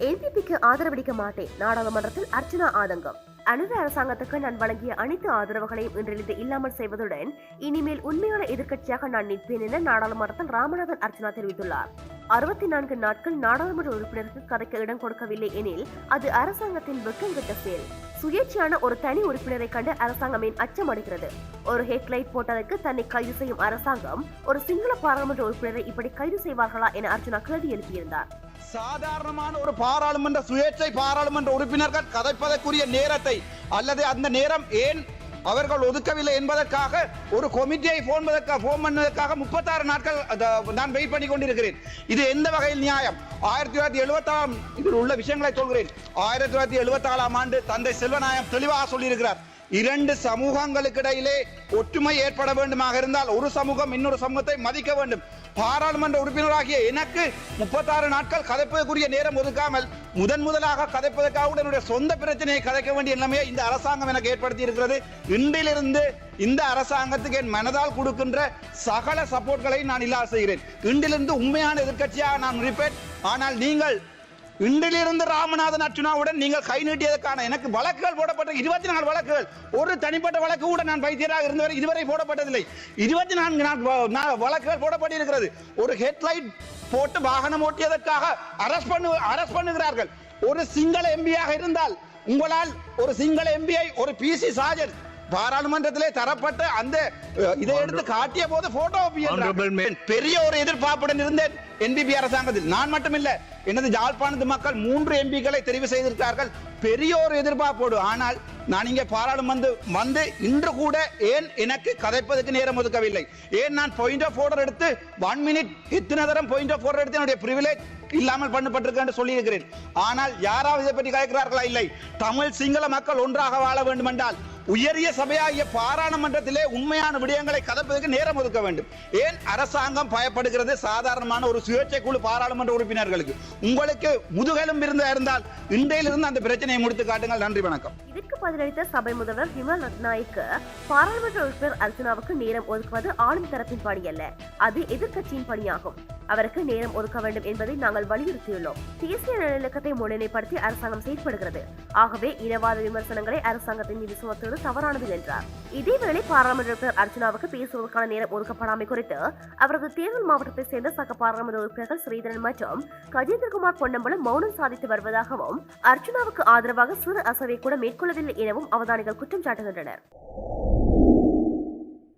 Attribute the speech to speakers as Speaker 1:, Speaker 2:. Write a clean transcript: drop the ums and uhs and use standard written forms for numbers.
Speaker 1: என்பிபிக்கு ஆதரவளிக்க மாட்டேன். நாடாளுமன்றத்தில் அர்ச்சனா ஆதங்கம். அனுர அரசாங்கத்துக்கு நான் வழங்கிய அனைத்து ஆதரவுகளையும் இன்றிலிருந்து இல்லாமல் செய்வதுடன் இனிமேல் உண்மையான எதிர்க்கட்சியாக நான் நிற்பேன் என நாடாளுமன்றத்தில் ராமநாதன் அர்ச்சனா தெரிவித்துள்ளார். 64 நாட்கள் நாடாளுமன்ற உறுப்பினருக்கு கதைக்க இடம் கொடுக்கவில்லை எனில் அது அரசாங்கத்தின் வெட்கங்கெட்ட செயல். சுயேட்சையான ஒரு தனி உறுப்பினரை கண்டு அரசாங்கம் ஏன் அச்சம் அடைகிறது? ஒரு ஹெட்லைட் போட்டதற்கு தன்னை கைது செய்யும் அரசாங்கம் ஒரு சிங்கள பாராளுமன்ற உறுப்பினரை இப்படி கைது செய்வார்களா என அர்ச்சனா கேள்வி எழுப்பியிருந்தார்.
Speaker 2: சாதாரணமான ஒரு பாராளுமன்ற சுயேட்சை பாராளுமன்ற உறுப்பினர்கள் கதைப்பதற்குரிய நேரத்தை அல்லது அந்த நேரம் ஏன் அவர்கள் ஒதுக்கவில்லை என்பதற்காக ஒரு கமிட்டியை போன் பண்ணதற்காக 36 நாட்கள் நான் வெயிட் பண்ணி கொண்டிருக்கிறேன். இது எந்த வகையில் நியாயம்? 1976 இதில் உள்ள விஷயங்களை சொல்கிறேன். 1974 ஆண்டு தந்தை செல்வநாயகம் தெளிவாக சொல்லியிருக்கிறார். 2 சமூகங்களுக்கு இடையிலே ஒற்றுமை ஏற்பட வேண்டுமாக இருந்தால் ஒரு சமூகம் இன்னொரு சமூகத்தை மதிக்க வேண்டும். பாராளுமன்ற உறுப்பினராகிய எனக்கு 36 நாட்கள் கதைப்பதற்குரிய நேரம் ஒதுக்காமல் முதலாக கதைப்பதற்காக என்னுடைய சொந்த பிரச்சனையை கதைக்க வேண்டிய நிலைமையை இந்த அரசாங்கம் எனக்கு ஏற்படுத்தி இருக்கிறது. இன்றிலிருந்து இந்த அரசாங்கத்துக்கு என் மனதால் கொடுக்கின்ற சகல சப்போர்ட்களை நான் இல்லாத செய்கிறேன். இன்றிலிருந்து உண்மையான எதிர்க்கட்சியாக நான் இருப்பேன். ஆனால் நீங்கள் இன்றிலிருந்து ராமநாதன் அர்ச்சனாவுடன் நீங்கள் கை நீட்டியதற்கான எனக்கு வழக்குகள் போடப்பட்ட 24 வழக்குகள், ஒரு தனிப்பட்ட வழக்கு கூட நான் வைத்தியராக இருந்தவரை இதுவரை போடப்பட்டதில்லை. 24 வழக்குகள் போடப்பட்டிருக்கிறது. ஒரு ஹெட்லைட் போட்டு வாகனம் ஓட்டியதற்காக அரஸ்ட் பண்ணுகிறார்கள். ஒரு சிங்கள எம்பியாக இருந்தால் உங்களால் ஒரு சிங்கள எம்பியை ஒரு பிசி சாஜன் பாராளுமன்றத்திலே தரப்பட்ட அந்த இதை எடுத்து காட்டிய போது போட்டோ பெரிய ஒரு எதிர்பார்ப்புடன் இருந்தேன் என்பிபி அரசாங்கத்தில். நான் மட்டுமில்லை, எனது யாழ்ப்பாணத்து மக்கள் 3 எம்பிக்களை தெரிவு செய்திருக்கிறார்கள் பெரிய ஒரு எதிர்பார்ப்போடு. ஆனால் நான் இங்கே பாராளுமன்றம் வந்து இன்று கூட ஏன் எனக்கு கதைப்பதற்கு நேரம் ஒதுக்கவில்லை? ஏன் நான் பாயிண்ட் ஆஃப் ஆர்டர் எடுத்து 1 மினிட் இத்தனை தரம் பாயிண்ட் ஆஃப் ஆர்டர் எடுத்து என்னுடைய பிரிவிலேஜ் இல்லாமல் பண்ணப்பட்டிருக்க சொல்லி இருக்கிறேன். ஆனால் யாராவது இதை பற்றி கதைக்கிறார்களா? இல்லை. தமிழ் சிங்கள மக்கள் ஒன்றாக வாழ வேண்டும் என்றால் உயரிய சபையாகிய பாராளுமன்றத்திலே உண்மையான விடயங்களை கதைப்பதற்கு நேரம் ஒதுக்க வேண்டும். ஏன் அரசாங்கம் பயப்படுகிறது சாதாரணமான ஒரு சுயேட்சை குழு பாராளுமன்ற உறுப்பினர்களுக்கு? உங்களுக்கு முதுகெலும் இருந்தால் இன்றையிலிருந்து அந்த பிரச்சனையை முடித்து காட்டுங்கள். நன்றி, வணக்கம்.
Speaker 1: இதற்கு பதிலளித்த சபை முதல்வர் விமல் ரத்நாயக்க பாராளுமன்ற உறுப்பினர் அர்ச்சனாவுக்கு நேரம் ஒதுக்குவது ஆளும் தரப்பின் பணி அல்ல, அது எதிர்க்கட்சியின் பணியாகும். அவருக்கு நேரம் ஒதுக்க வேண்டும் என்பதை நாங்கள் வலியுறுத்தியுள்ளோம். தேசிய நல்லிணக்கத்தை முன்னிலைப்படுத்தி அரசாங்கம் செயல்படுகிறது. ஆகவே இனவாத விமர்சனங்களை அரசாங்கத்தின் மீது சுமத்துவது தவறானது என்றார். இதேவேளை பாராளுமன்ற உறுப்பினர் அர்ச்சனாவுக்கு பேசுவதற்கான நேரம் ஒதுக்கப்படாமை குறித்து அவரது தேர்தல் மாவட்டத்தை சேர்ந்த சக பாராளுமன்ற உறுப்பினர்கள் ஸ்ரீதரன் மற்றும் கஜேந்திரகுமார் பொன்னம்பலம் மௌனம் சாதித்து வருவதாகவும் அர்ச்சனாவுக்கு ஆதரவாக சிறு அசைவை கூட மேற்கொள்ளவில்லை எனவும் அவதானிகள் குற்றம் சாட்டுகின்றனர்.